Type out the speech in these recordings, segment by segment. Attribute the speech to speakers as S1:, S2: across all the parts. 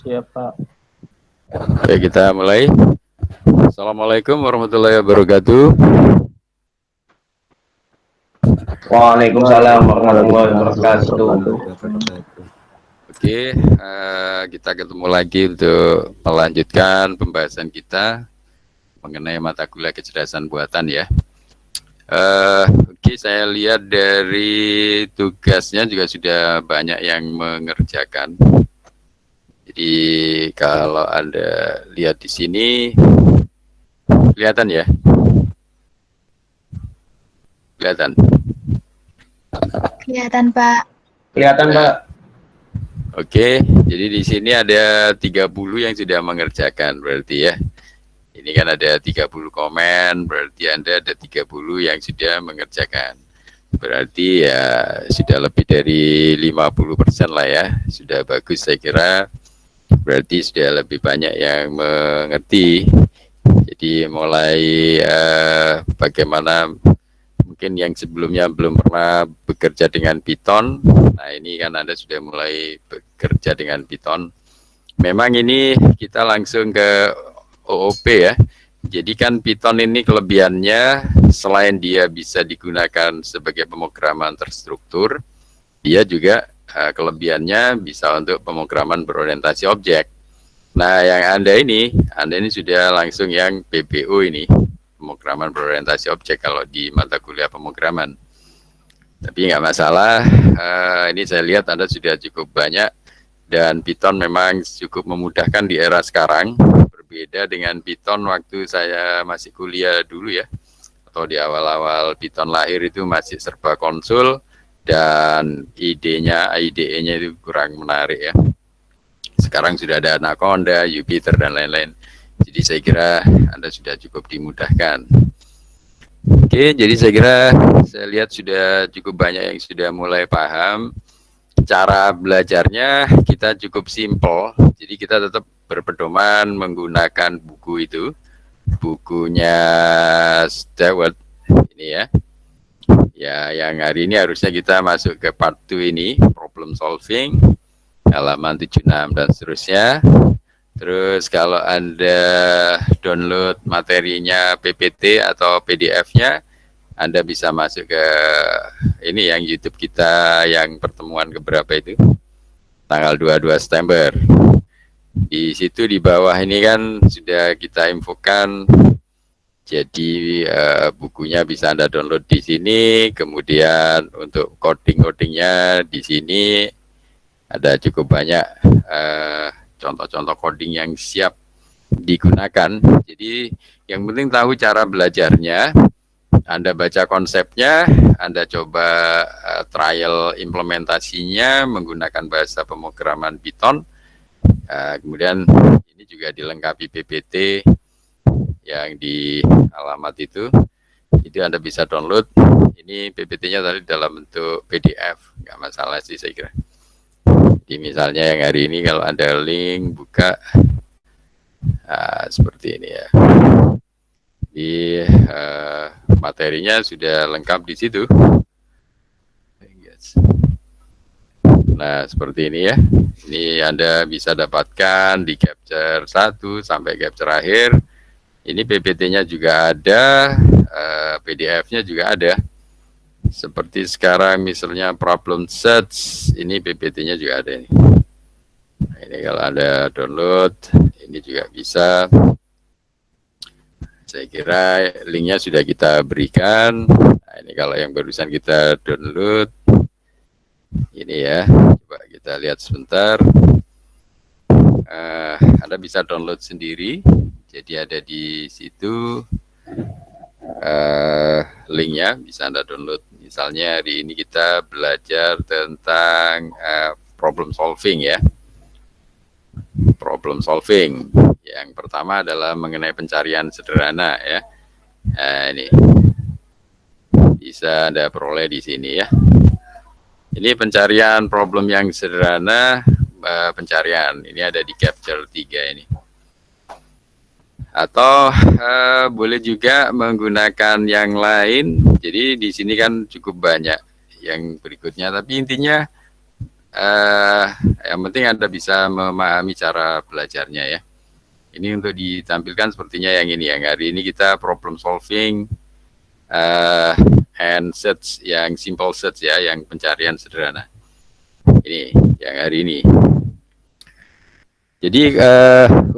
S1: Siap, Pak.
S2: Oke, kita mulai. Assalamualaikum warahmatullahi wabarakatuh.
S3: Waalaikumsalam warahmatullahi wabarakatuh.
S2: Oke, kita ketemu lagi untuk melanjutkan pembahasan kita mengenai mata kuliah kecerdasan buatan ya. Oke, saya lihat dari tugasnya juga sudah banyak yang mengerjakan. Jadi kalau Anda lihat di sini, kelihatan ya? Kelihatan?
S4: Kelihatan, Pak.
S3: Kelihatan, Pak.
S2: Oke, jadi di sini ada 30 yang sudah mengerjakan berarti ya. Ini kan ada 30 komen, berarti Anda ada 30 yang sudah mengerjakan. Berarti ya sudah lebih dari 50% lah ya. Sudah bagus saya kira. Berarti sudah lebih banyak yang mengerti. Jadi mulai bagaimana mungkin yang sebelumnya belum pernah bekerja dengan Python. Nah ini kan Anda sudah mulai bekerja dengan Python. Memang ini kita langsung ke OOP ya. Jadi kan Python ini kelebihannya selain dia bisa digunakan sebagai pemrograman terstruktur, dia juga kelebihannya bisa untuk pemrograman berorientasi objek. Nah yang Anda ini sudah langsung yang PBO ini, pemrograman berorientasi objek kalau di mata kuliah pemrograman. Tapi nggak masalah, ini saya lihat Anda sudah cukup banyak dan Python memang cukup memudahkan di era sekarang, berbeda dengan Python waktu saya masih kuliah dulu ya, atau di awal-awal Python lahir itu masih serba konsul dan IDE-nya itu kurang menarik ya. Sekarang sudah ada Anaconda, Jupyter dan lain-lain. Jadi saya kira Anda sudah cukup dimudahkan. Oke, jadi saya lihat sudah cukup banyak yang sudah mulai paham. Cara belajarnya kita cukup simpel. Jadi kita tetap berpedoman menggunakan buku itu. Bukunya Stewart ini ya. Ya, yang hari ini harusnya kita masuk ke part 2 ini, problem solving, halaman 76 dan seterusnya. Terus kalau Anda download materinya PPT atau PDF-nya, Anda bisa masuk ke ini yang YouTube kita yang pertemuan keberapa itu, tanggal 22 September. Di situ di bawah ini kan sudah kita infokan. Jadi bukunya bisa Anda download di sini, kemudian untuk coding-codingnya di sini ada cukup banyak contoh-contoh coding yang siap digunakan. Jadi yang penting tahu cara belajarnya, Anda baca konsepnya, Anda coba trial implementasinya menggunakan bahasa pemrograman Python. Kemudian ini juga dilengkapi PPT yang di alamat itu Anda bisa download. Ini PPT-nya tadi dalam bentuk PDF, nggak masalah sih saya kira. Jadi misalnya yang hari ini kalau Anda link buka seperti ini ya. Di materinya sudah lengkap di situ. Nah seperti ini ya. Ini Anda bisa dapatkan di capture 1 sampai capture akhir. Ini PPT-nya juga ada, PDF-nya juga ada. Seperti sekarang misalnya problem sets, ini PPT-nya juga ada ini. Nah, ini kalau Anda download, ini juga bisa. Saya kira linknya sudah kita berikan. Nah, ini kalau yang barusan kita download, ini ya, coba kita lihat sebentar. Anda bisa download sendiri. Jadi ada di situ linknya, bisa Anda download. Misalnya hari ini kita belajar tentang problem solving ya. Problem solving. Yang pertama adalah mengenai pencarian sederhana ya. Ini bisa Anda peroleh di sini ya. Ini pencarian problem yang sederhana, pencarian. Ini ada di capture 3 ini. Atau boleh juga menggunakan yang lain. Jadi di sini kan cukup banyak yang berikutnya. Tapi intinya yang penting Anda bisa memahami cara belajarnya ya. Ini untuk ditampilkan sepertinya yang ini, yang hari ini kita problem solving and search, yang simple search ya, yang pencarian sederhana. Ini yang hari ini. Jadi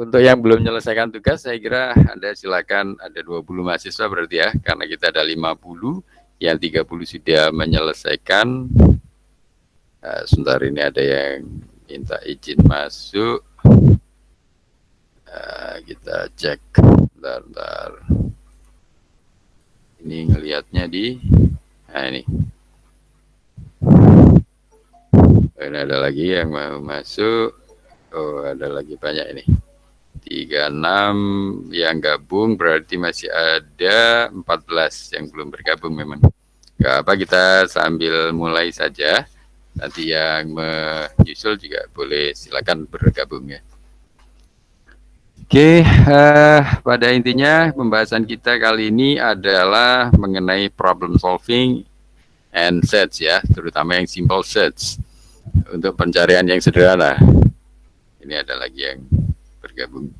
S2: untuk yang belum menyelesaikan tugas, saya kira Anda silakan, ada 20 mahasiswa berarti ya, karena kita ada 50, yang 30 sudah menyelesaikan. Sebentar, ini ada yang minta izin masuk. Kita cek, bentar. Ini ngelihatnya di, nah ini. Ini ada lagi yang mau masuk. Oh, ada lagi banyak ini. 36 yang gabung, berarti masih ada 14 yang belum bergabung memang. Gak apa, kita sambil mulai saja. Nanti yang menyusul juga boleh, silakan bergabung ya. Oke, pada intinya pembahasan kita kali ini adalah mengenai problem solving and search ya, terutama yang simple search untuk pencarian yang sederhana. Ini ada lagi yang bergabung.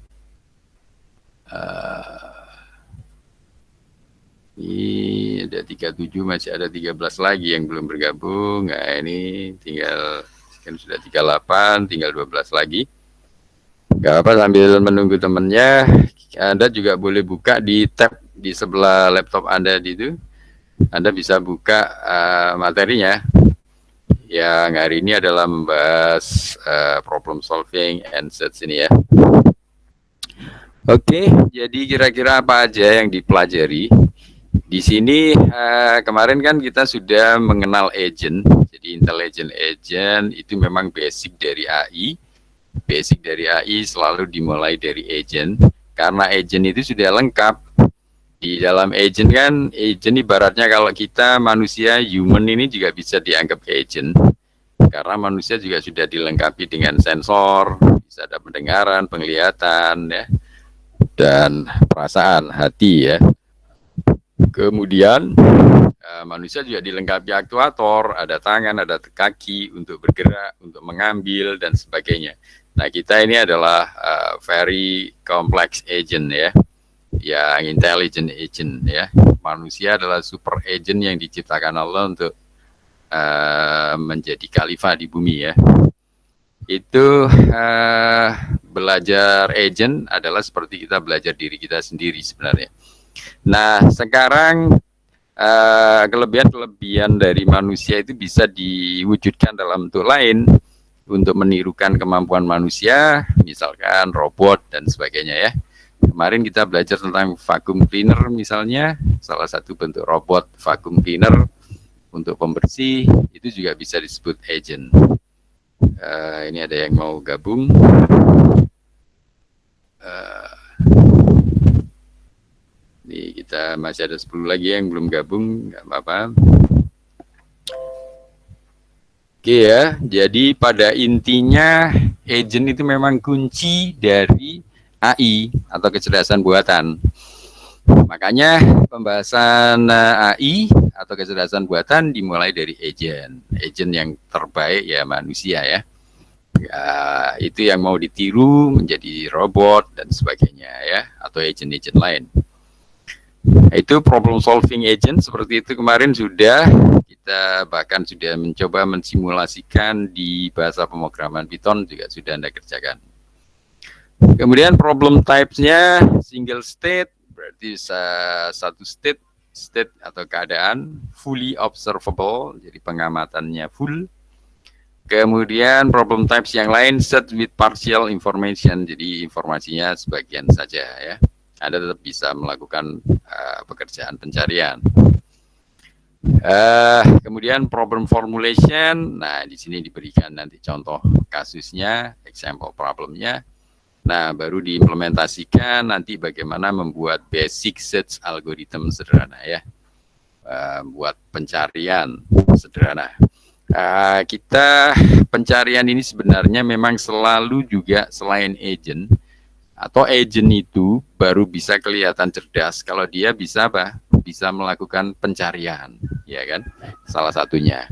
S2: Ini ada 37, masih ada 13 lagi yang belum bergabung. Nah ini tinggal, kan sudah 38, tinggal 12 lagi. Gak apa, sambil menunggu temannya, Anda juga boleh buka di tab di sebelah laptop Anda itu. Anda bisa buka materinya. Yang hari ini adalah membahas problem solving and search ini ya. Oke, jadi kira-kira apa aja yang dipelajari? Di sini kemarin kan kita sudah mengenal agent. Jadi intelligent agent itu memang basic dari AI. Basic dari AI selalu dimulai dari agent, karena agent itu sudah lengkap. Di dalam agent kan, agent ibaratnya kalau kita manusia, human ini juga bisa dianggap agent, karena manusia juga sudah dilengkapi dengan sensor, bisa ada pendengaran, penglihatan, ya, dan perasaan, hati ya. Kemudian manusia juga dilengkapi aktuator, ada tangan, ada kaki untuk bergerak, untuk mengambil dan sebagainya. Nah, kita ini adalah very complex agent ya, yang intelligent agent ya. Manusia adalah super agent yang diciptakan Allah untuk menjadi khalifah di bumi ya. Itu belajar agent adalah seperti kita belajar diri kita sendiri sebenarnya. Nah, sekarang kelebihan-kelebihan dari manusia itu bisa diwujudkan dalam bentuk lain untuk menirukan kemampuan manusia, misalkan robot dan sebagainya ya. Kemarin kita belajar tentang vacuum cleaner misalnya, salah satu bentuk robot vacuum cleaner untuk pembersih, itu juga bisa disebut agent. Ini ada yang mau gabung. Ini kita masih ada 10 lagi yang belum gabung, nggak apa-apa. Oke ya, jadi pada intinya agent itu memang kunci dari AI atau kecerdasan buatan. Makanya pembahasan AI atau kecerdasan buatan dimulai dari agent. Agent yang terbaik ya manusia ya. Ya, itu yang mau ditiru menjadi robot dan sebagainya ya, atau agent-agent lain. Itu problem solving agent, seperti itu kemarin sudah kita bahkan sudah mencoba mensimulasikan di bahasa pemrograman Python, juga sudah Anda kerjakan. Kemudian problem types-nya single state, berarti satu state atau keadaan, fully observable, jadi pengamatannya full. Kemudian problem types yang lain set with partial information, jadi informasinya sebagian saja ya. Anda tetap bisa melakukan pekerjaan pencarian. Kemudian problem formulation, nah di sini diberikan nanti contoh kasusnya, example problemnya. Nah baru diimplementasikan nanti bagaimana membuat basic search algorithm sederhana ya, buat pencarian sederhana. Kita pencarian ini sebenarnya memang selalu juga selain agent, atau agent itu baru bisa kelihatan cerdas kalau dia bisa apa? Bisa melakukan pencarian, ya kan? Salah satunya.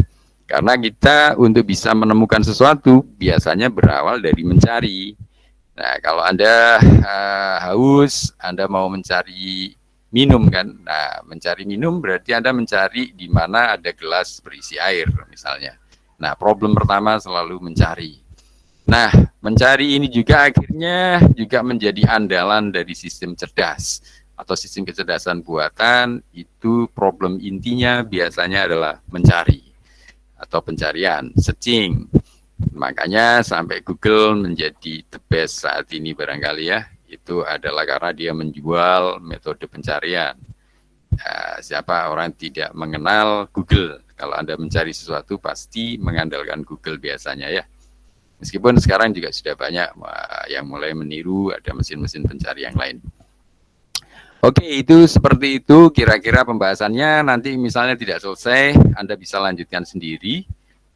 S2: Karena kita untuk bisa menemukan sesuatu biasanya berawal dari mencari. Nah, kalau Anda haus, Anda mau mencari minum kan? Nah, mencari minum berarti Anda mencari di mana ada gelas berisi air misalnya. Nah, problem pertama selalu mencari. Nah, mencari ini juga akhirnya juga menjadi andalan dari sistem cerdas atau sistem kecerdasan buatan. Itu problem intinya biasanya adalah mencari atau pencarian, searching. Makanya sampai Google menjadi the best saat ini barangkali ya. Itu adalah karena dia menjual metode pencarian. Siapa orang tidak mengenal Google? Kalau Anda mencari sesuatu pasti mengandalkan Google biasanya ya. Meskipun sekarang juga sudah banyak yang mulai meniru, ada mesin-mesin pencari yang lain. Oke, itu seperti itu kira-kira pembahasannya. Nanti misalnya tidak selesai, Anda bisa lanjutkan sendiri.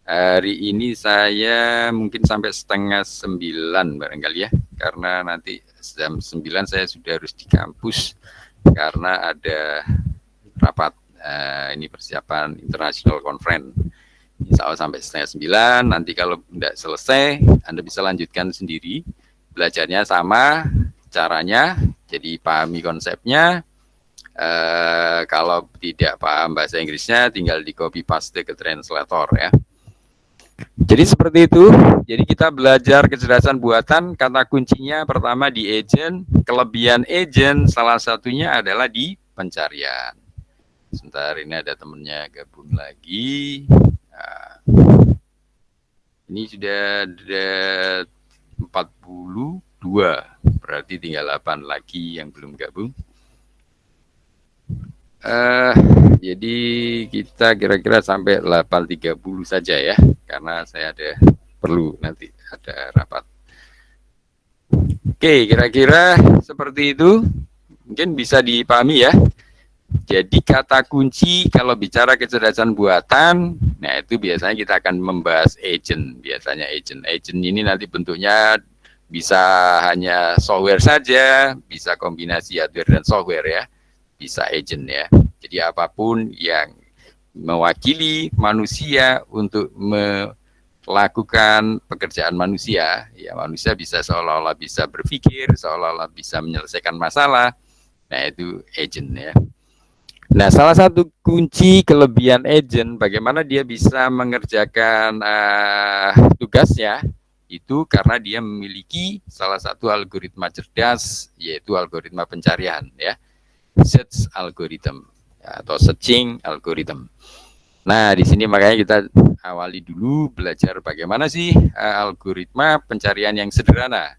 S2: Hari ini saya mungkin sampai 8:30 barangkali ya, karena nanti jam 9 saya sudah harus di kampus karena ada rapat. Ini persiapan International Conference. Insya Allah sampai 8:30. Nanti kalau tidak selesai, Anda bisa lanjutkan sendiri. Belajarnya sama, caranya, jadi pahami konsepnya. Kalau tidak paham bahasa Inggrisnya, tinggal di copy paste ke translator ya. Jadi seperti itu. Jadi kita belajar kecerdasan buatan. Kata kuncinya pertama di agent. Kelebihan agent salah satunya adalah di pencarian. Sebentar, ini ada temennya gabung lagi. Nah, ini sudah ada 42, berarti tinggal 8 lagi yang belum gabung. Jadi kita kira-kira sampai 8:30 saja ya, karena saya ada perlu nanti ada rapat. Oke, kira-kira seperti itu, mungkin bisa dipahami ya. Jadi kata kunci kalau bicara kecerdasan buatan, nah itu biasanya kita akan membahas agent, biasanya agent. Agent ini nanti bentuknya bisa hanya software saja, bisa kombinasi hardware dan software ya, bisa agent ya. Jadi apapun yang mewakili manusia untuk melakukan pekerjaan manusia, ya manusia bisa seolah-olah bisa berpikir, seolah-olah bisa menyelesaikan masalah, nah itu agent ya. Nah, salah satu kunci kelebihan agent, bagaimana dia bisa mengerjakan tugasnya, itu karena dia memiliki salah satu algoritma cerdas, yaitu algoritma pencarian, ya, search algorithm atau searching algorithm. Nah, di sini makanya kita awali dulu belajar bagaimana sih algoritma pencarian yang sederhana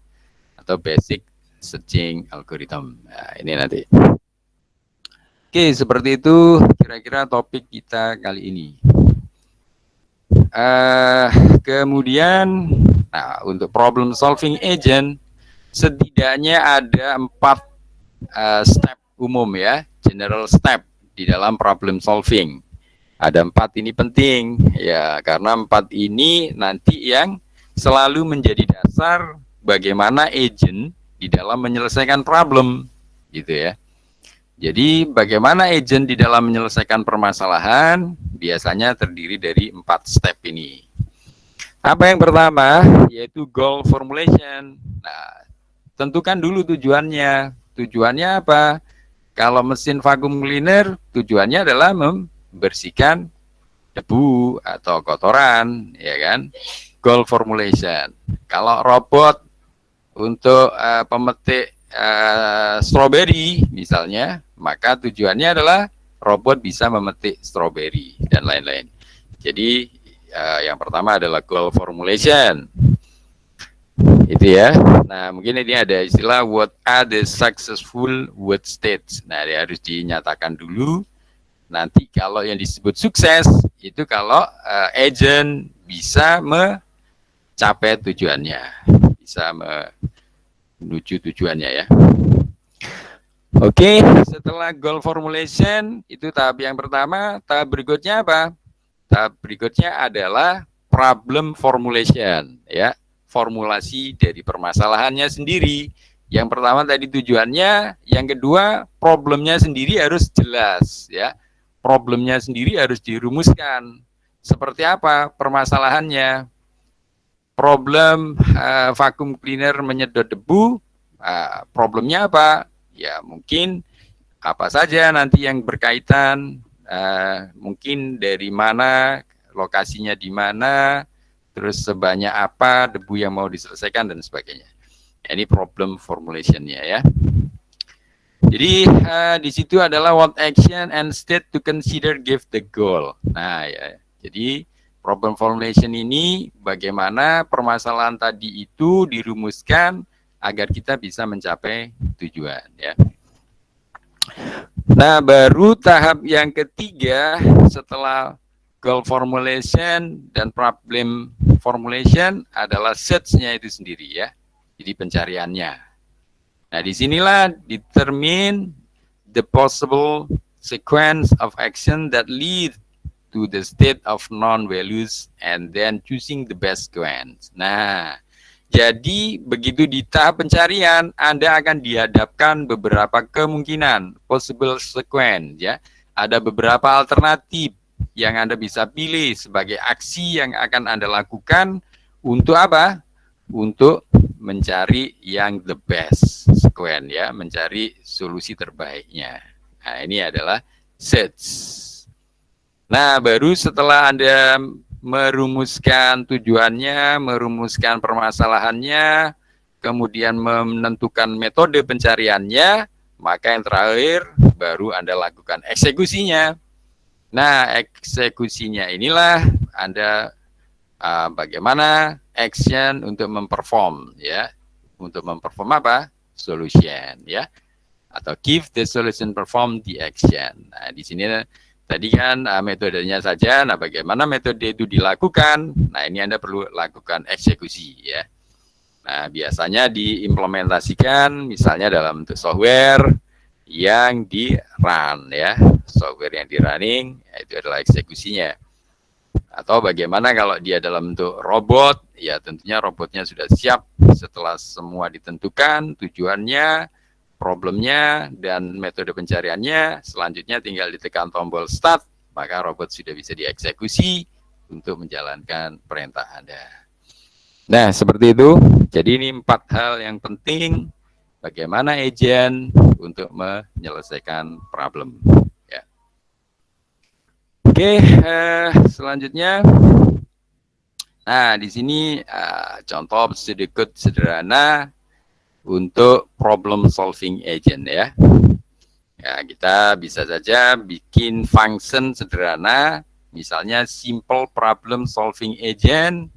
S2: atau basic searching algorithm. Nah, ini nanti. Oke, seperti itu kira-kira topik kita kali ini. Kemudian, nah, untuk problem solving agent, setidaknya ada 4 step umum ya, general step di dalam problem solving. Ada 4 ini penting ya, karena 4 ini nanti yang selalu menjadi dasar bagaimana agent di dalam menyelesaikan problem, gitu ya. Jadi bagaimana agent di dalam menyelesaikan permasalahan biasanya terdiri dari 4 step ini. Apa yang pertama? Yaitu goal formulation. Nah, tentukan dulu tujuannya. Tujuannya apa? Kalau mesin vacuum cleaner, tujuannya adalah membersihkan debu atau kotoran, ya kan? Goal formulation. Kalau robot untuk pemetik stroberi misalnya, maka tujuannya adalah robot bisa memetik stroberi dan lain-lain. Jadi yang pertama adalah goal formulation, itu ya. Nah, mungkin ini ada istilah what are the successful word states. Nah, dia harus dinyatakan dulu. Nanti kalau yang disebut sukses itu kalau agent bisa mencapai tujuannya, bisa menuju tujuannya ya. Oke, setelah goal formulation itu tahap yang pertama. Tahap berikutnya apa? Tahap berikutnya adalah problem formulation ya, formulasi dari permasalahannya sendiri. Yang pertama tadi tujuannya, yang kedua problemnya sendiri harus jelas ya. Problemnya sendiri harus dirumuskan. seperti apa permasalahannya. Problem vacuum cleaner menyedot debu, problemnya apa? Ya mungkin apa saja nanti yang berkaitan, mungkin dari mana, lokasinya di mana, terus sebanyak apa debu yang mau diselesaikan dan sebagainya. Ini problem formulation-nya ya. Jadi di situ adalah what action and state to consider give the goal. Nah ya, jadi problem formulation ini bagaimana permasalahan tadi itu dirumuskan agar kita bisa mencapai tujuan ya. Nah, baru tahap yang ketiga setelah goal formulation dan problem formulation adalah search-nya itu sendiri ya. Jadi pencariannya. Nah, disinilah determine the possible sequence of action that lead to the state of non-values and then choosing the best sequence. Nah, jadi begitu di tahap pencarian, Anda akan dihadapkan beberapa kemungkinan, possible sequence ya. Ada beberapa alternatif yang Anda bisa pilih sebagai aksi yang akan Anda lakukan untuk apa? Untuk mencari yang the best sequence ya, mencari solusi terbaiknya. Nah, ini adalah search. Nah, baru setelah Anda merumuskan tujuannya, merumuskan permasalahannya, kemudian menentukan metode pencariannya, maka yang terakhir baru Anda lakukan eksekusinya. Nah, eksekusinya inilah Anda bagaimana action untuk memperform ya. Untuk memperform apa? Solution ya. Atau give the solution, perform the action. Nah, di sini tadi kan metodenya saja, nah bagaimana metode itu dilakukan, nah ini Anda perlu lakukan eksekusi ya. Nah biasanya diimplementasikan misalnya dalam bentuk software yang di run ya, software yang di running, ya, itu adalah eksekusinya. Atau bagaimana kalau dia dalam bentuk robot, ya tentunya robotnya sudah siap setelah semua ditentukan tujuannya, problemnya dan metode pencariannya, selanjutnya tinggal ditekan tombol start, maka robot sudah bisa dieksekusi untuk menjalankan perintah Anda. Nah, seperti itu. Jadi ini 4 hal yang penting bagaimana agent untuk menyelesaikan problem. Ya. Oke, selanjutnya. Nah, di sini contoh sedikit sederhana untuk problem solving agent ya. Ya, kita bisa saja bikin function sederhana, misalnya simple problem solving agent,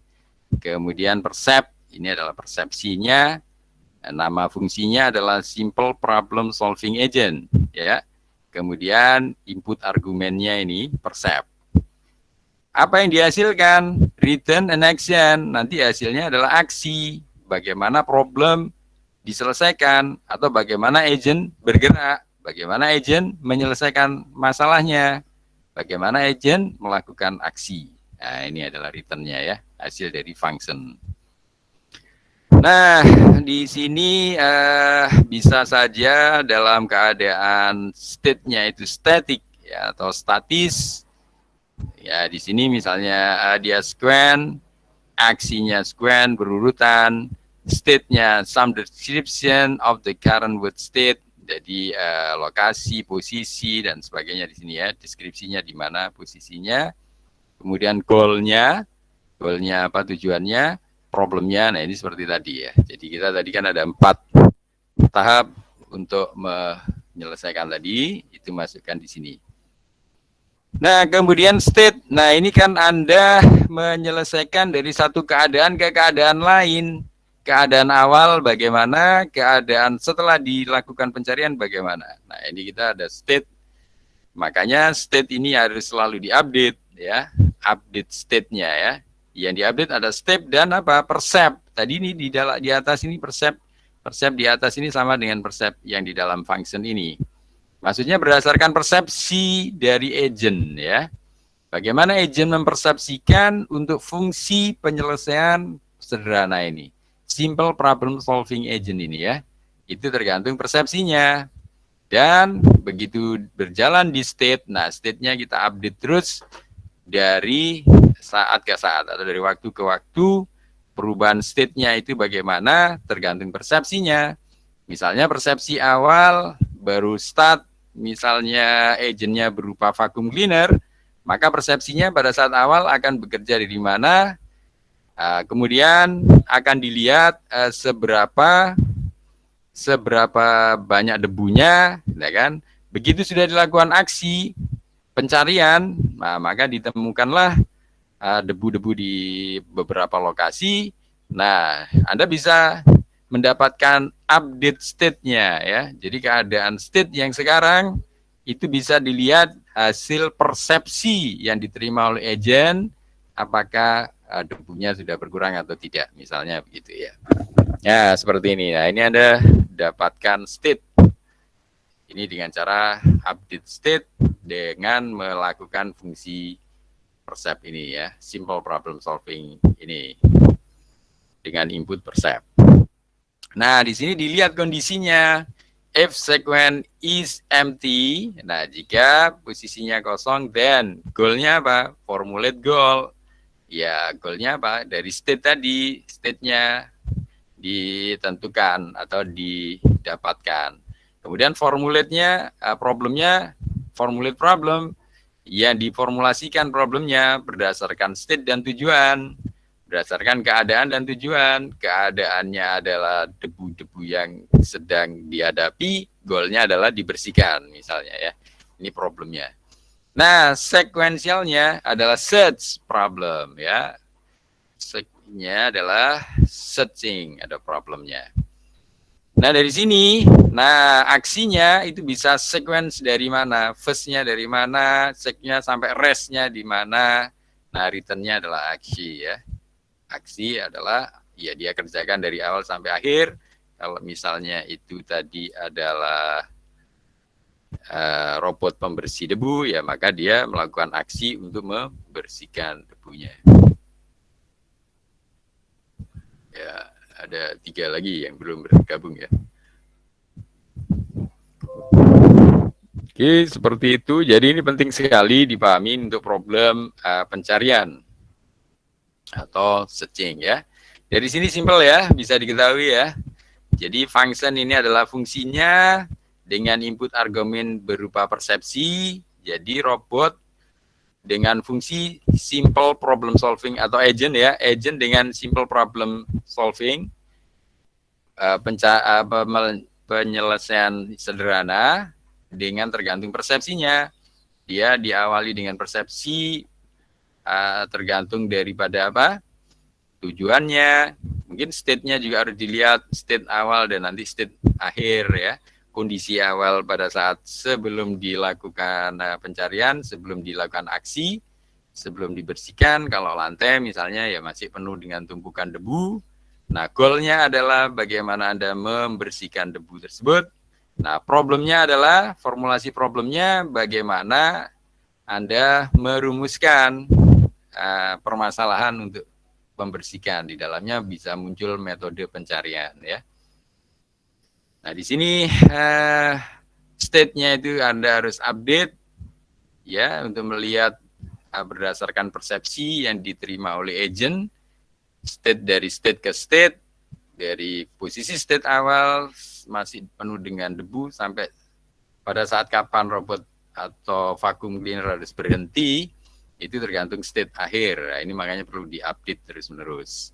S2: kemudian percept, ini adalah persepsinya, nama fungsinya adalah simple problem solving agent ya. Kemudian input argumennya ini percept. Apa yang dihasilkan? Return an action, nanti hasilnya adalah aksi, bagaimana problem diselesaikan atau bagaimana agent bergerak, bagaimana agent menyelesaikan masalahnya, bagaimana agent melakukan aksi. Nah, ini adalah return-nya ya, hasil dari function. Nah, di sini bisa saja dalam keadaan state-nya itu static ya, atau statis. Ya, di sini misalnya dia sequence, aksinya sequence berurutan, state-nya some description of the current world state, jadi lokasi, posisi dan sebagainya di sini ya, deskripsinya di mana posisinya, kemudian goal-nya apa tujuannya, problemnya, nah ini seperti tadi ya. Jadi kita tadi kan ada 4 tahap untuk menyelesaikan tadi, itu masukkan di sini. Nah, kemudian state. Nah, ini kan Anda menyelesaikan dari satu keadaan ke keadaan lain. Keadaan awal bagaimana, keadaan setelah dilakukan pencarian bagaimana. Nah, ini kita ada state. Makanya state ini harus selalu diupdate ya. Update state-nya ya. Yang diupdate ada step dan apa? Percept. Tadi ini di atas ini percept. Percept di atas ini sama dengan percept yang di dalam function ini. Maksudnya berdasarkan persepsi dari agent ya. Bagaimana agent mempersepsikan untuk fungsi penyelesaian sederhana ini. Simple problem solving agent ini ya. Itu tergantung persepsinya. Dan begitu berjalan di state, nah state-nya kita update terus dari saat ke saat atau dari waktu ke waktu. Perubahan state-nya itu bagaimana tergantung persepsinya. Misalnya persepsi awal baru start, misalnya agentnya berupa vacuum cleaner, maka persepsinya pada saat awal akan bekerja di mana, kemudian akan dilihat seberapa banyak debunya, ya kan? Begitu sudah dilakukan aksi pencarian, maka ditemukanlah debu-debu di beberapa lokasi. Nah, Anda bisa mendapatkan update state-nya ya. Jadi keadaan state yang sekarang itu bisa dilihat hasil persepsi yang diterima oleh agent, apakah debunya sudah berkurang atau tidak, misalnya begitu ya. Ya, seperti ini. Nah, ini Anda dapatkan state. Ini dengan cara update state dengan melakukan fungsi percep ini ya, simple problem solving ini dengan input percep. Nah, di sini dilihat kondisinya. If sequence is empty, nah jika posisinya kosong, then goalnya apa? Formulate goal. Ya, goalnya apa? Dari state tadi, state-nya ditentukan atau didapatkan. Kemudian formulate-nya, problemnya, formulate problem, yang diformulasikan problemnya berdasarkan state dan tujuan, berdasarkan keadaan dan tujuan. Keadaannya adalah debu-debu yang sedang dihadapi, goalnya adalah dibersihkan misalnya ya. Ini problemnya. Nah, sequentialnya adalah search problem ya. Search-nya adalah searching, ada problemnya. Nah, dari sini, aksinya itu bisa sequence dari mana, first-nya dari mana, sec-nya sampai rest-nya di mana. Nah, return-nya adalah aksi ya. Aksi adalah ya dia kerjakan dari awal sampai akhir. Kalau misalnya itu tadi adalah robot pembersih debu, ya maka dia melakukan aksi untuk membersihkan debunya. Ya, ada 3 lagi yang belum bergabung ya. Oke, seperti itu. Jadi ini penting sekali dipahami untuk problem pencarian atau searching ya. Dari sini simpel ya, bisa diketahui ya. Jadi function ini adalah fungsinya dengan input argumen berupa persepsi. Jadi robot dengan fungsi simple problem solving atau agent ya, agent dengan simple problem solving, penyelesaian sederhana dengan tergantung persepsinya. Dia diawali dengan persepsi, tergantung daripada apa tujuannya. Mungkin state-nya juga harus dilihat, state awal dan nanti state akhir ya. Kondisi awal pada saat sebelum dilakukan pencarian, sebelum dilakukan aksi, sebelum dibersihkan. Kalau lantai misalnya ya masih penuh dengan tumpukan debu. Nah, goalnya adalah bagaimana Anda membersihkan debu tersebut. Nah, problemnya adalah, formulasi problemnya bagaimana Anda merumuskan permasalahan untuk membersihkan. Di dalamnya bisa muncul metode pencarian ya. Nah, di sini state-nya itu Anda harus update ya untuk melihat berdasarkan persepsi yang diterima oleh agent, state dari state ke state, dari posisi state awal masih penuh dengan debu sampai pada saat kapan robot atau vacuum cleaner harus berhenti, itu tergantung state akhir. Nah, ini makanya perlu diupdate terus-menerus.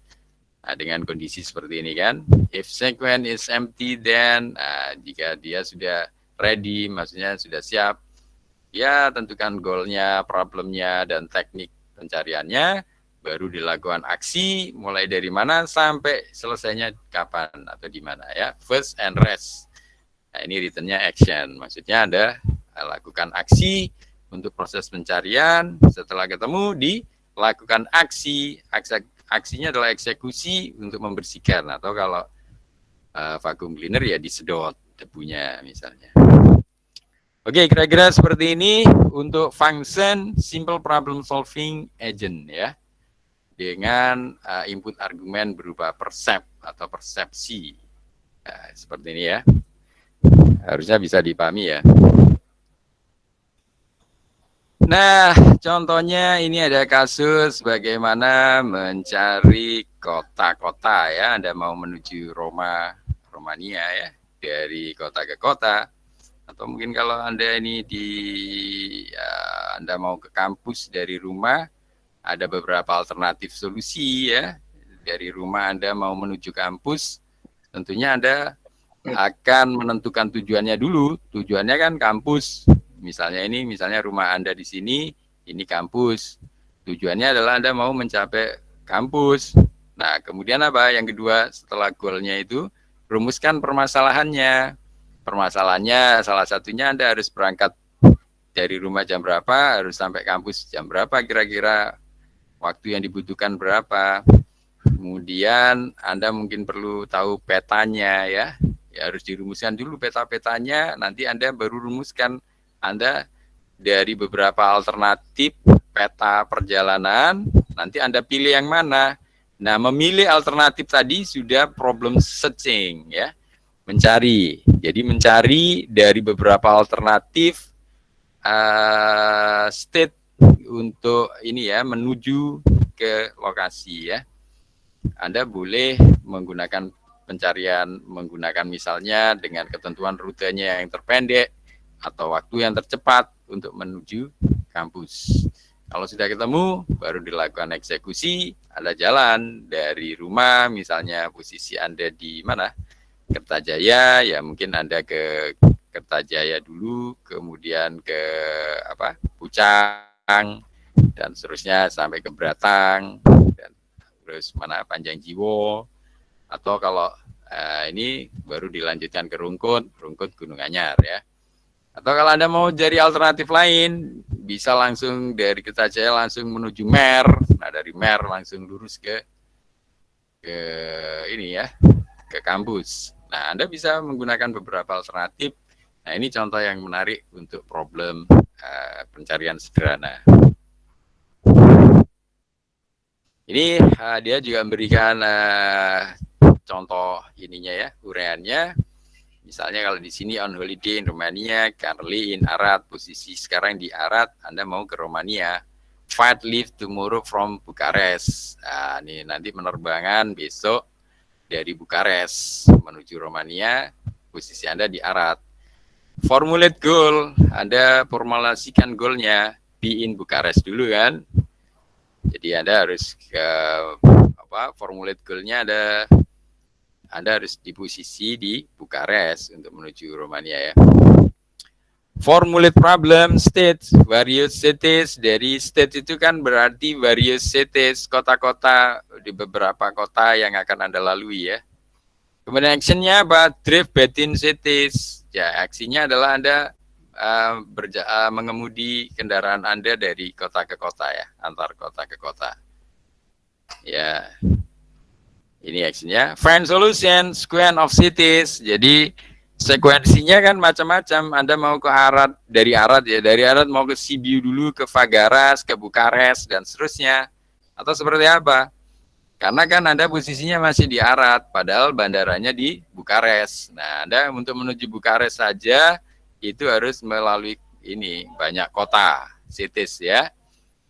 S2: Nah, dengan kondisi seperti ini kan, if sequence is empty, then jika dia sudah ready, maksudnya sudah siap, ya tentukan goalnya, problemnya, dan teknik pencariannya, baru dilakukan aksi, mulai dari mana sampai selesainya kapan atau di mana ya, first and rest. Nah, ini returnnya action, maksudnya Anda lakukan aksi untuk proses pencarian, setelah ketemu dilakukan aksi. Aksinya adalah eksekusi untuk membersihkan, atau kalau vacuum cleaner ya disedot debunya misalnya. Oke, kira-kira seperti ini untuk function simple problem solving agent ya, dengan input argumen berupa percep atau persepsi. Nah, seperti ini ya, harusnya bisa dipahami ya. Nah, contohnya ini ada kasus bagaimana mencari kota-kota ya. Anda mau menuju Romania ya, dari kota ke kota. Atau mungkin kalau Anda ini ya, Anda mau ke kampus dari rumah, ada beberapa alternatif solusi ya. Dari rumah Anda mau menuju kampus, tentunya Anda akan menentukan tujuannya dulu. Tujuannya kan kampus. Misalnya rumah Anda di sini, ini kampus. Tujuannya adalah Anda mau mencapai kampus. Nah, kemudian apa? Yang kedua, setelah goalnya itu, rumuskan permasalahannya. Permasalahannya salah satunya Anda harus berangkat dari rumah jam berapa, harus sampai kampus jam berapa kira-kira, waktu yang dibutuhkan berapa. Kemudian Anda mungkin perlu tahu petanya ya. Ya harus dirumuskan dulu peta-petanya, nanti Anda baru rumuskan Anda dari beberapa alternatif peta perjalanan, nanti Anda pilih yang mana. Nah, memilih alternatif tadi sudah problem searching ya. Mencari. Jadi mencari dari beberapa alternatif state untuk ini ya, menuju ke lokasi ya. Anda boleh menggunakan pencarian, menggunakan misalnya dengan ketentuan rutenya yang terpendek atau waktu yang tercepat untuk menuju kampus. Kalau sudah ketemu, baru dilakukan eksekusi. Ada jalan dari rumah, misalnya posisi Anda di mana? Kertajaya, ya mungkin Anda ke Kertajaya dulu, kemudian ke Pucang, dan seterusnya sampai ke Beratang, dan terus mana Panjang Jiwo, atau kalau ini baru dilanjutkan ke Rungkut Gunung Anyar ya. Atau kalau Anda mau cari alternatif lain, bisa langsung dari Kertajaya langsung menuju Mer. Nah, dari Mer langsung lurus ke ini ya, ke kampus. Nah, Anda bisa menggunakan beberapa alternatif. Nah, ini contoh yang menarik untuk problem pencarian sederhana. Ini dia juga memberikan contoh ininya ya, uraiannya. Misalnya kalau di sini on holiday in Romania, currently in Arad, posisi sekarang di Arad, Anda mau ke Romania. Flight leave tomorrow from Bukares. Nah, ini nanti penerbangan besok dari Bukares menuju Romania, posisi Anda di Arad. Formulate goal, Anda formulasikan goalnya, be in Bukares dulu kan. Jadi Anda harus formulate goalnya Anda harus di posisi di Bukares untuk menuju Romania ya. Formulate problem state, various cities. Dari state itu kan berarti various cities, kota-kota, di beberapa kota yang akan Anda lalui ya. Kemudian actionnya apa? Drive between cities. Ya, aksinya adalah Anda mengemudi kendaraan Anda dari kota ke kota ya, antar kota ke kota. Ya, ini actionnya. Find solution, sequence of cities. Jadi sekuensinya kan macam-macam. Anda mau ke Arad, dari Arad ya, dari Arad mau ke Sibiu dulu, ke Fagaras, ke Bukares, dan seterusnya. Atau seperti apa? Karena kan Anda posisinya masih di Arad, padahal bandaranya di Bukares. Nah, Anda untuk menuju Bukares saja itu harus melalui ini banyak kota, cities ya.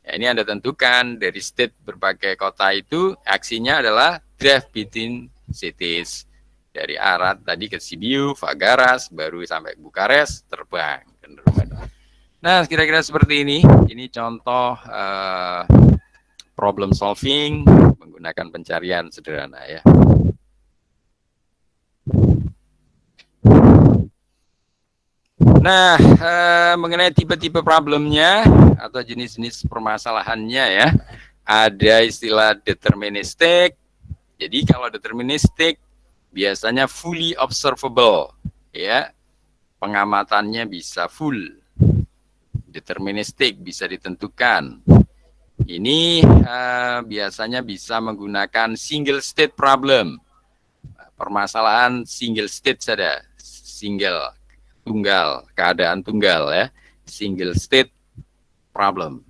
S2: Ya, ini Anda tentukan dari state berbagai kota itu, aksinya adalah drive between cities. Dari Arad tadi ke Sibiu, Fagaras, baru sampai Bukares, terbang. Nah, kira-kira seperti ini. Ini contoh problem solving menggunakan pencarian sederhana ya. Nah, mengenai tipe-tipe problemnya atau jenis-jenis permasalahannya ya, ada istilah deterministic. Jadi kalau deterministic biasanya fully observable, ya, pengamatannya bisa full. Deterministic bisa ditentukan. Ini biasanya bisa menggunakan single state problem. Permasalahan single state saja, single, tunggal, keadaan tunggal ya, single state problem.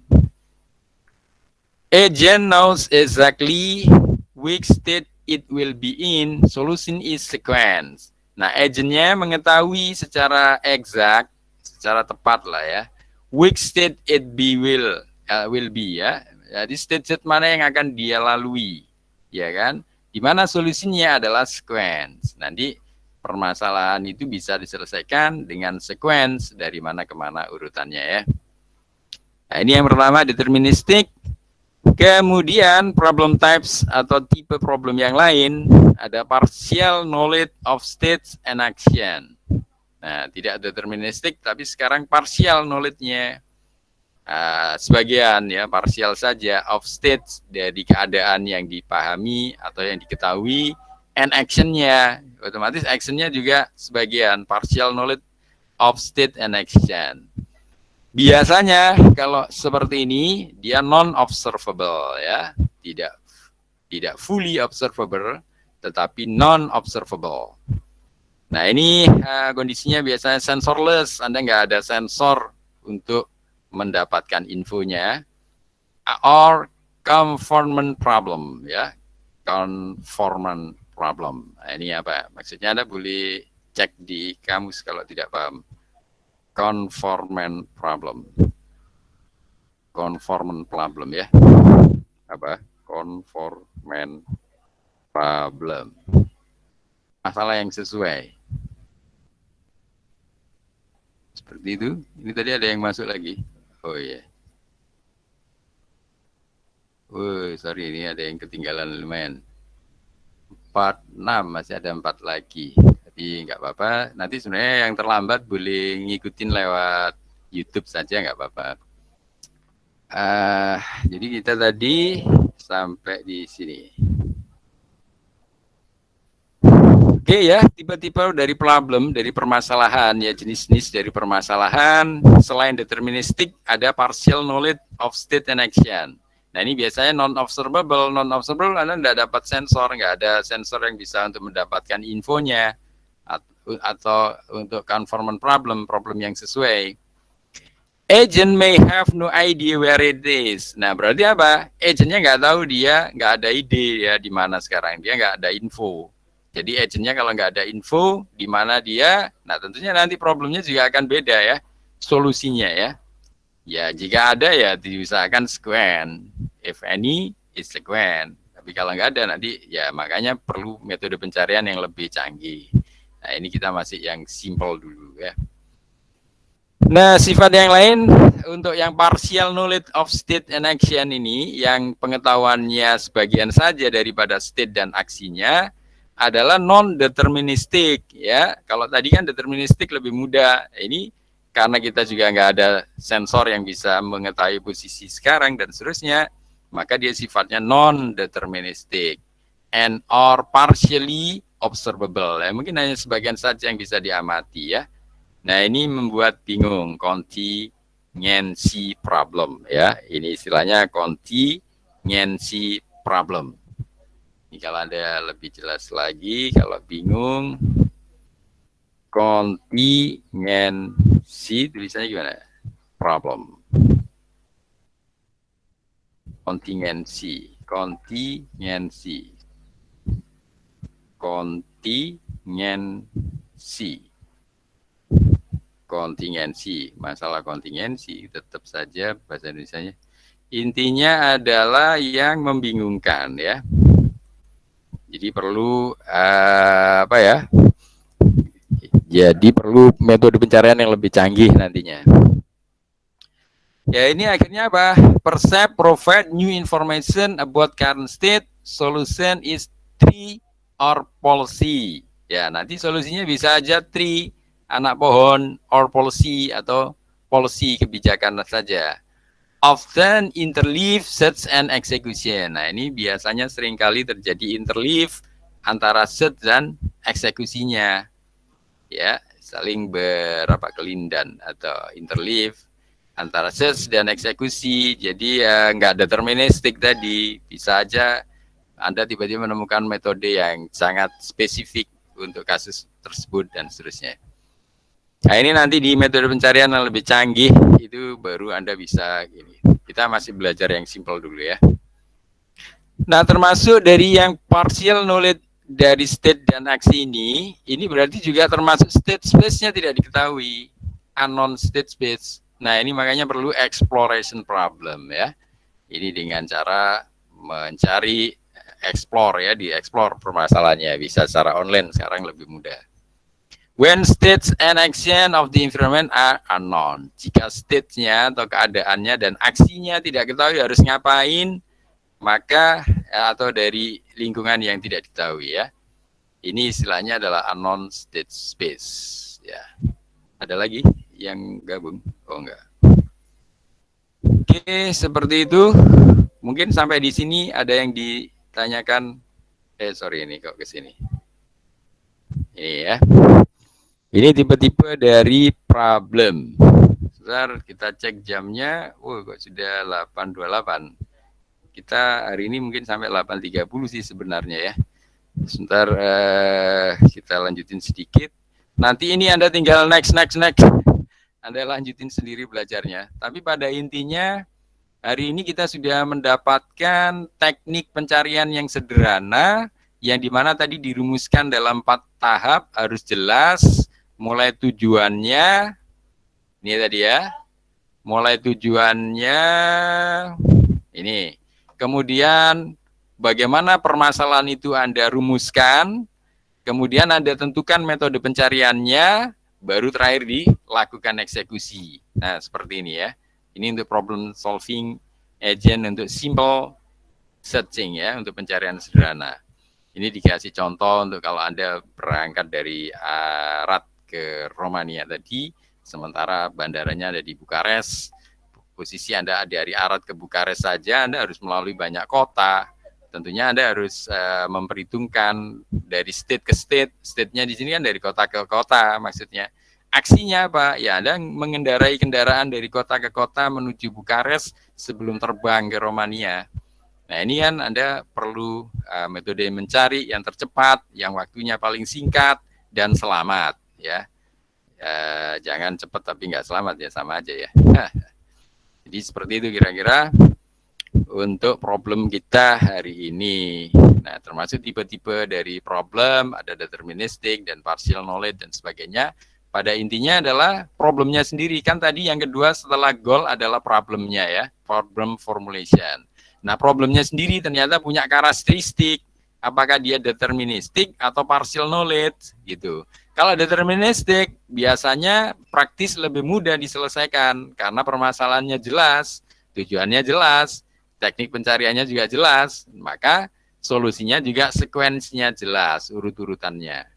S2: Agent knows exactly which state it will be in, solution is sequence. Nah, agentnya mengetahui secara exact, secara tepat lah ya, which state it will be ya. Jadi state mana yang akan dia lalui, ya kan? Di mana solusinya adalah sequence. Nanti permasalahan itu bisa diselesaikan dengan sequence dari mana ke mana urutannya ya. Nah, ini yang pertama deterministik. Kemudian problem types atau tipe problem yang lain ada partial knowledge of states and action. Nah, tidak deterministik tapi sekarang partial knowledge-nya. Sebagian ya parsial saja of states dari keadaan yang dipahami atau yang diketahui and actionnya, otomatis actionnya juga sebagian partial knowledge of state and action. Biasanya kalau seperti ini dia non observable ya, tidak fully observable tetapi non observable. Nah ini kondisinya biasanya sensorless, Anda nggak ada sensor untuk mendapatkan infonya, or conformant problem ya, conformant problem. Nah, ini apa maksudnya? Anda boleh cek di kamus kalau tidak paham. Conformant problem ya, apa conformant problem, masalah yang sesuai. Seperti itu. Ini tadi ada yang masuk lagi. Oh iya. Sorry, ini ada yang ketinggalan lumayan. 46, masih ada 4 lagi. Jadi nggak apa-apa. Nanti sebenarnya yang terlambat boleh ngikutin lewat YouTube saja, nggak apa-apa. Jadi kita tadi sampai di sini. Oke ya, tipe-tipe dari problem, dari permasalahan ya, jenis-jenis dari permasalahan. Selain deterministik, ada partial knowledge of state and action. Nah ini biasanya non-observable. Non-observable Anda tidak dapat sensor, nggak ada sensor yang bisa untuk mendapatkan infonya. Atau untuk conformant problem, problem yang sesuai. Agent may have no idea where it is. Nah berarti apa? Agentnya nggak tahu, dia nggak ada ide ya di mana sekarang, dia nggak ada info. Jadi agentnya kalau nggak ada info di mana dia, nah tentunya nanti problemnya juga akan beda ya, solusinya ya. Ya jika ada ya diusahakan sequence, if any is sequence. Tapi kalau nggak ada nanti ya makanya perlu metode pencarian yang lebih canggih. Nah ini kita masih yang simple dulu ya. Nah sifat yang lain untuk yang partial knowledge of state and action ini, yang pengetahuannya sebagian saja daripada state dan aksinya, adalah non-deterministik ya. Kalau tadi kan deterministik lebih mudah, ini karena kita juga nggak ada sensor yang bisa mengetahui posisi sekarang dan seterusnya, maka dia sifatnya non-deterministik and or partially observable ya. Mungkin hanya sebagian saja yang bisa diamati ya. Nah ini membuat bingung, contingency problem ya. Ini istilahnya contingency problem. Ini kalau ada lebih jelas lagi, kalau bingung, contingency tulisannya gimana? Problem. Contingency, contingency, kontingensi, kontingensi, masalah kontingensi tetap saja bahasa Indonesianya. Intinya adalah yang membingungkan ya. Jadi perlu apa ya? Jadi perlu metode pencarian yang lebih canggih nantinya. Ya ini akhirnya apa? Percept provide new information about current state. Solution is tree or policy. Ya nanti solusinya bisa aja tree, anak pohon, or policy atau policy, kebijakan saja. Often interleave search and execution. Nah ini biasanya seringkali terjadi interleave antara search dan eksekusinya. Ya saling kelindan atau interleave antara search dan eksekusi. Jadi nggak deterministik tadi. Bisa aja Anda tiba-tiba menemukan metode yang sangat spesifik untuk kasus tersebut dan seterusnya. Nah ini nanti di metode pencarian yang lebih canggih itu baru Anda bisa gini. Kita masih belajar yang simple dulu ya. Nah termasuk dari yang partial knowledge dari state dan aksi ini berarti juga termasuk state space-nya tidak diketahui, unknown state space. Nah, ini makanya perlu exploration problem ya. Ini dengan cara mencari explore ya, dieksplor permasalahannya. Bisa secara online sekarang lebih mudah. When states and action of the environment are unknown. Jika state-nya atau keadaannya dan aksinya tidak ketahui harus ngapain, maka atau dari lingkungan yang tidak diketahui ya. Ini istilahnya adalah unknown state space ya. Ada lagi yang gabung? Oh enggak. Oke, seperti itu. Mungkin sampai di sini ada yang ditanyakan. Sorry ini kok ke sini. Ini ya. Ini tipe-tipe dari problem. Sebentar kita cek jamnya. Kok sudah 8.28. Kita hari ini mungkin sampai 8.30 sih sebenarnya ya. Sebentar kita lanjutin sedikit. Nanti ini Anda tinggal next. Anda lanjutin sendiri belajarnya. Tapi pada intinya hari ini kita sudah mendapatkan teknik pencarian yang sederhana, yang dimana tadi dirumuskan dalam 4 tahap, harus jelas, mulai tujuannya, ini tadi ya, mulai tujuannya, ini, kemudian bagaimana permasalahan itu Anda rumuskan, kemudian Anda tentukan metode pencariannya, baru terakhir dilakukan eksekusi. Nah, seperti ini ya. Ini untuk problem solving agent untuk simple searching ya, untuk pencarian sederhana. Ini dikasih contoh untuk kalau Anda berangkat dari Arad ke Romania tadi, sementara bandaranya ada di Bukares. Posisi Anda dari Arad ke Bukares saja, Anda harus melalui banyak kota. Tentunya Anda harus memperhitungkan dari state ke state. State-nya di sini kan dari kota ke kota maksudnya. Aksinya apa? Ya Anda mengendarai kendaraan dari kota ke kota menuju Bukares sebelum terbang ke Romania. Nah ini kan Anda perlu metode mencari yang tercepat, yang waktunya paling singkat dan selamat ya. Jangan cepat tapi nggak selamat ya, sama aja ya. Jadi seperti itu kira-kira untuk problem kita hari ini. Nah termasuk tipe-tipe dari problem, ada deterministic dan partial knowledge dan sebagainya. Pada intinya adalah problemnya sendiri. Kan tadi yang kedua setelah goal adalah problemnya ya, problem formulation. Nah problemnya sendiri ternyata punya karakteristik, apakah dia deterministik atau partial knowledge gitu. Kalau deterministik biasanya praktis lebih mudah diselesaikan karena permasalahannya jelas, tujuannya jelas, teknik pencariannya juga jelas, maka solusinya juga sekuensinya jelas, urut-urutannya.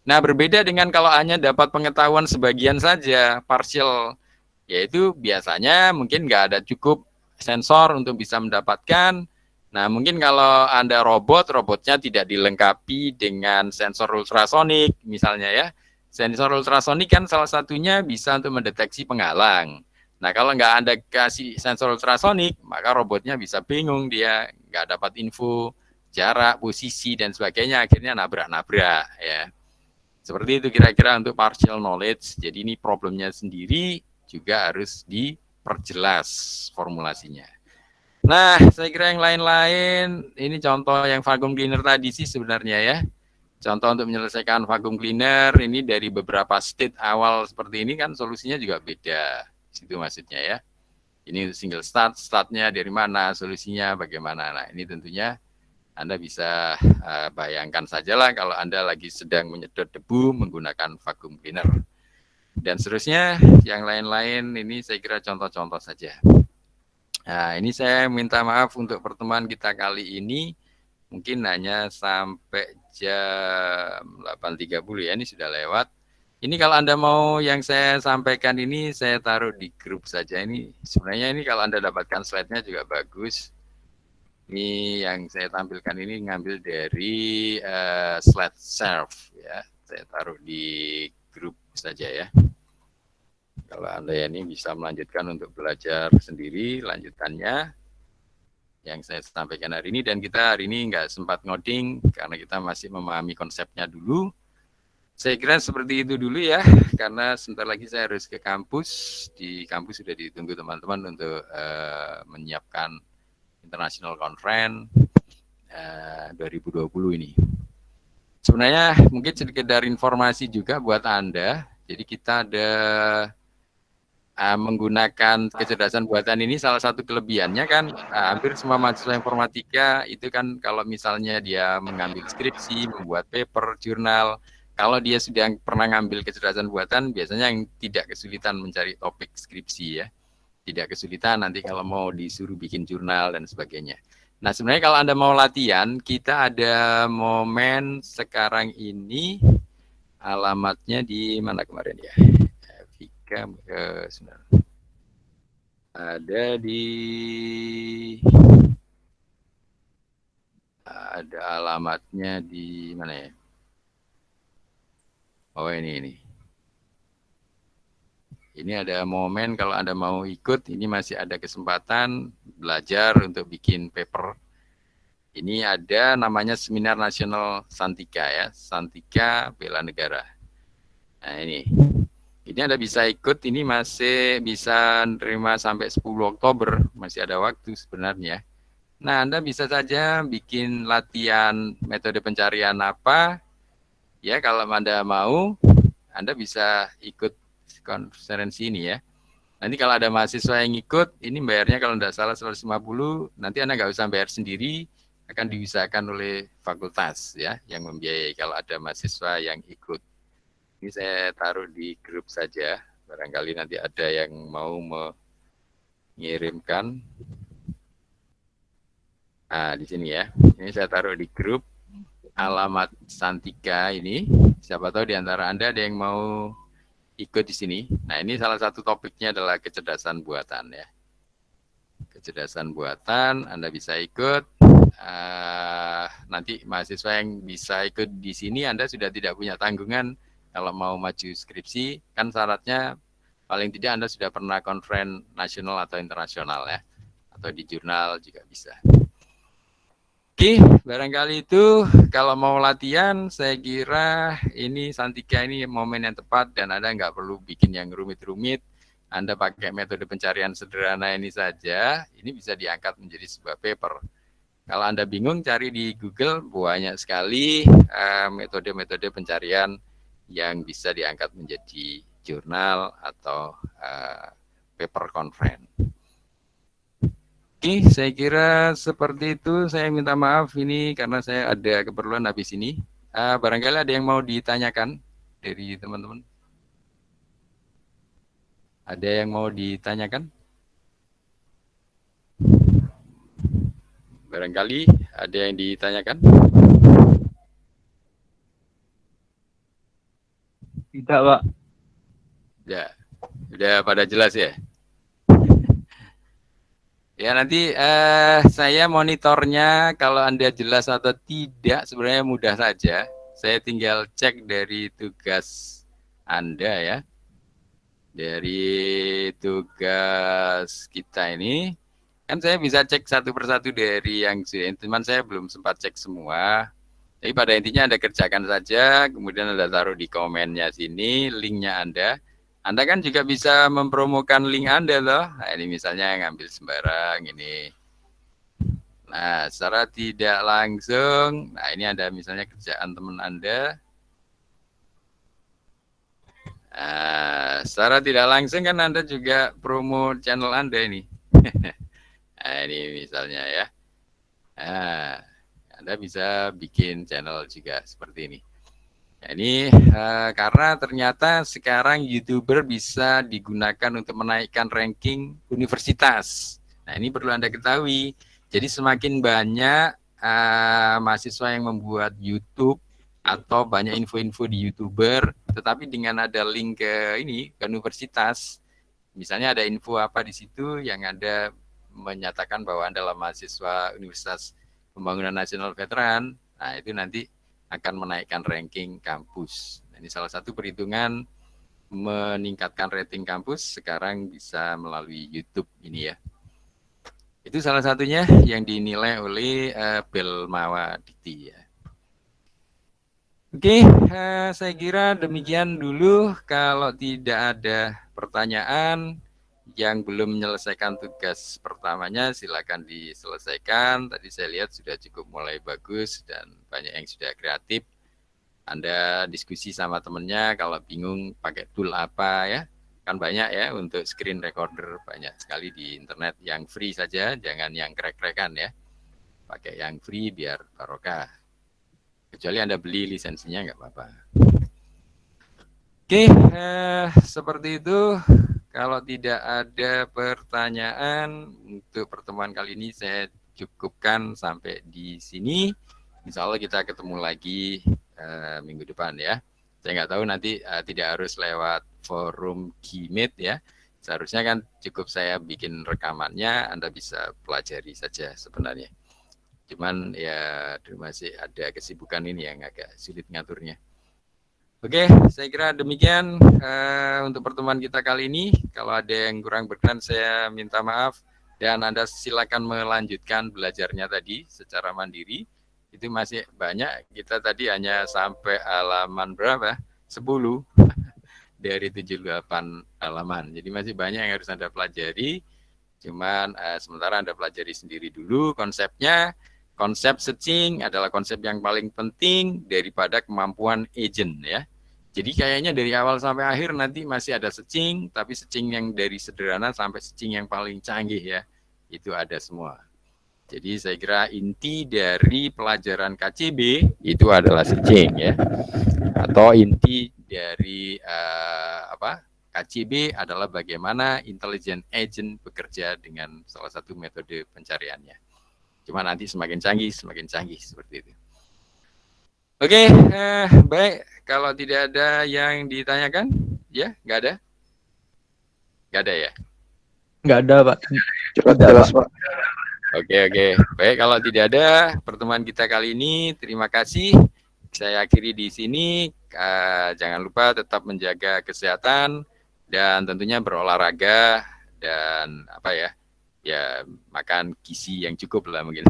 S2: Nah berbeda dengan kalau hanya dapat pengetahuan sebagian saja, partial, yaitu biasanya mungkin nggak ada cukup sensor untuk bisa mendapatkan. Nah, mungkin kalau Anda robotnya tidak dilengkapi dengan sensor ultrasonik, misalnya ya. Sensor ultrasonik kan salah satunya bisa untuk mendeteksi penghalang. Nah, kalau nggak Anda kasih sensor ultrasonik, maka robotnya bisa bingung, dia nggak dapat info, jarak, posisi, dan sebagainya, akhirnya nabrak-nabrak ya. Seperti itu kira-kira untuk partial knowledge. Jadi ini problemnya sendiri juga harus diperjelas formulasinya. Nah, saya kira yang lain-lain, ini contoh yang vacuum cleaner tadi sih sebenarnya ya. Contoh untuk menyelesaikan vacuum cleaner, ini dari beberapa state awal seperti ini kan solusinya juga beda. Itu maksudnya ya. Ini single start, startnya dari mana, solusinya bagaimana. Nah, ini tentunya Anda bisa bayangkan sajalah kalau Anda lagi sedang menyedot debu menggunakan vacuum cleaner. Dan seterusnya, yang lain-lain ini saya kira contoh-contoh saja. Nah, ini saya minta maaf untuk pertemuan kita kali ini. Mungkin hanya sampai jam 8.30 ya, ini sudah lewat. Ini kalau Anda mau yang saya sampaikan ini, saya taruh di grup saja. Ini sebenarnya ini kalau Anda dapatkan slide-nya juga bagus. Ini yang saya tampilkan ini ngambil dari slide serve ya. Saya taruh di grup saja ya. Kalau Anda ini bisa melanjutkan untuk belajar sendiri lanjutannya yang saya sampaikan hari ini, dan kita hari ini nggak sempat ngoding karena kita masih memahami konsepnya dulu. Saya kira seperti itu dulu ya, karena sebentar lagi saya harus ke kampus. Di kampus sudah ditunggu teman-teman untuk menyiapkan International Conference 2020 ini. Sebenarnya mungkin sedikit dari informasi juga buat Anda. Jadi kita ada menggunakan kecerdasan buatan ini salah satu kelebihannya kan hampir semua mahasiswa informatika itu kan kalau misalnya dia mengambil skripsi, membuat paper, jurnal, kalau dia sudah pernah ngambil kecerdasan buatan biasanya yang tidak kesulitan mencari topik skripsi ya. Tidak kesulitan nanti kalau mau disuruh bikin jurnal dan sebagainya. Nah, sebenarnya kalau Anda mau latihan, kita ada momen sekarang ini alamatnya di mana kemarin ya? Vika ada alamatnya di mana ya? Oh ini. Ini ada momen kalau Anda mau ikut, ini masih ada kesempatan belajar untuk bikin paper. Ini ada namanya Seminar Nasional Santika ya, Santika Bela Negara. Nah ini Anda bisa ikut, ini masih bisa nerima sampai 10 Oktober, masih ada waktu sebenarnya. Nah, Anda bisa saja bikin latihan metode pencarian apa, ya kalau Anda mau, Anda bisa ikut konferensi ini ya. Nanti kalau ada mahasiswa yang ikut, ini bayarnya kalau tidak salah 150, nanti Anda nggak usah bayar sendiri, akan diusahakan oleh fakultas ya, yang membiayai kalau ada mahasiswa yang ikut. Ini saya taruh di grup saja, barangkali nanti ada yang mau mengirimkan. Nah, di sini ya, ini saya taruh di grup alamat Santika ini. Siapa tahu di antara Anda ada yang mau ikut di sini. Nah, ini salah satu topiknya adalah kecerdasan buatan ya. Kecerdasan buatan, Anda bisa ikut. Nanti mahasiswa yang bisa ikut di sini, Anda sudah tidak punya tanggungan kalau mau maju skripsi, kan syaratnya paling tidak Anda sudah pernah konferen nasional atau internasional ya, atau di jurnal juga bisa. Oke, barangkali itu kalau mau latihan, saya kira ini Santika ini momen yang tepat dan Anda nggak perlu bikin yang rumit-rumit. Anda pakai metode pencarian sederhana ini saja, ini bisa diangkat menjadi sebuah paper. Kalau Anda bingung, cari di Google, banyak sekali metode-metode pencarian yang bisa diangkat menjadi jurnal atau paper conference. Oke, saya kira seperti itu. Saya minta maaf ini karena saya ada keperluan habis ini. Barangkali ada yang mau ditanyakan dari teman-teman? Ada yang mau ditanyakan? Barangkali ada yang ditanyakan?
S1: Tidak, Pak.
S2: Ya, sudah pada jelas ya? Ya nanti saya monitornya kalau Anda jelas atau tidak sebenarnya mudah saja. Saya tinggal cek dari tugas Anda ya. Dari tugas kita ini kan saya bisa cek satu persatu dari yang teman saya belum sempat cek semua. Jadi pada intinya Anda kerjakan saja, kemudian Anda taruh di komennya sini linknya Anda kan juga bisa mempromokan link Anda loh. Nah, ini misalnya ngambil sembarang ini. Nah, secara tidak langsung, nah ini ada misalnya kerjaan teman Anda. Nah, secara tidak langsung kan Anda juga promo channel Anda ini. Nah, ini misalnya ya. Nah, Anda bisa bikin channel juga seperti ini. Nah, ini karena ternyata sekarang YouTuber bisa digunakan untuk menaikkan ranking universitas. Nah, ini perlu Anda ketahui. Jadi semakin banyak mahasiswa yang membuat YouTube atau banyak info-info di YouTuber, tetapi dengan ada link ke ini ke universitas, misalnya ada info apa di situ yang Anda menyatakan bahwa Anda adalah mahasiswa Universitas Pembangunan Nasional Veteran, nah itu nanti akan menaikkan ranking kampus. Nah, ini salah satu perhitungan meningkatkan rating kampus sekarang bisa melalui YouTube ini ya. Itu salah satunya yang dinilai oleh Belmawa Dikti ya. Oke, saya kira demikian dulu. Kalau tidak ada pertanyaan yang belum menyelesaikan tugas pertamanya, silakan diselesaikan. Tadi saya lihat sudah cukup mulai bagus dan banyak yang sudah kreatif. Anda diskusi sama temennya, kalau bingung pakai tool apa ya. Kan banyak ya untuk screen recorder, banyak sekali di internet. Yang free saja, jangan yang crack-crackan ya. Pakai yang free biar barokah. Kecuali Anda beli lisensinya nggak apa-apa. Oke, seperti itu. Kalau tidak ada pertanyaan untuk pertemuan kali ini, saya cukupkan sampai di sini. Insya Allah kita ketemu lagi minggu depan ya. Saya nggak tahu nanti tidak harus lewat forum Gmeet ya. Seharusnya kan cukup saya bikin rekamannya, Anda bisa pelajari saja sebenarnya. Cuman ya masih ada kesibukan ini yang agak sulit ngaturnya. Oke, saya kira demikian untuk pertemuan kita kali ini. Kalau ada yang kurang berkenan, saya minta maaf. Dan Anda silakan melanjutkan belajarnya tadi secara mandiri. Itu masih banyak. Kita tadi hanya sampai halaman berapa? 10 dari 78 halaman. Jadi masih banyak yang harus Anda pelajari. Cuman sementara Anda pelajari sendiri dulu konsepnya. Konsep searching adalah konsep yang paling penting daripada kemampuan agent ya. Jadi kayaknya dari awal sampai akhir nanti masih ada searching, tapi searching yang dari sederhana sampai searching yang paling canggih ya. Itu ada semua. Jadi saya kira inti dari pelajaran KCB itu adalah searching ya. Atau inti dari KCB adalah bagaimana intelligent agent bekerja dengan salah satu metode pencariannya. Cuma nanti semakin canggih seperti itu. Oke, baik. Kalau tidak ada yang ditanyakan, ya nggak ada? Nggak ada ya?
S1: Nggak ada, Pak.
S4: Cepat jelas, Pak.
S2: Oke. Baik, kalau tidak ada pertemuan kita kali ini, terima kasih. Saya akhiri di sini. Jangan lupa tetap menjaga kesehatan dan tentunya berolahraga dan ya makan gizi yang cukup lah mungkin.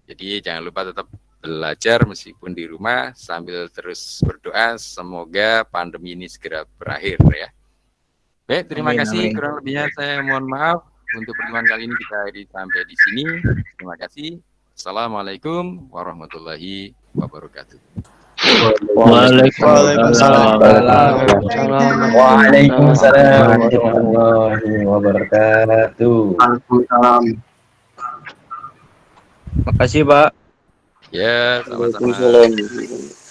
S2: Jadi jangan lupa tetap belajar meskipun di rumah sambil terus berdoa semoga pandemi ini segera berakhir ya. Baik, terima kasih. Kurang lebihnya saya mohon maaf. Untuk pertemuan kali ini kita akhiri sampai di sini. Terima kasih. Assalamualaikum warahmatullahi wabarakatuh.
S1: Waalaikumsalam.
S3: Waalaikumsalam warahmatullahi wabarakatuh.
S4: Waalaikumsalam.
S1: Makasih, Pak.
S2: Ya, sama-sama.
S4: Waalaikumsalam.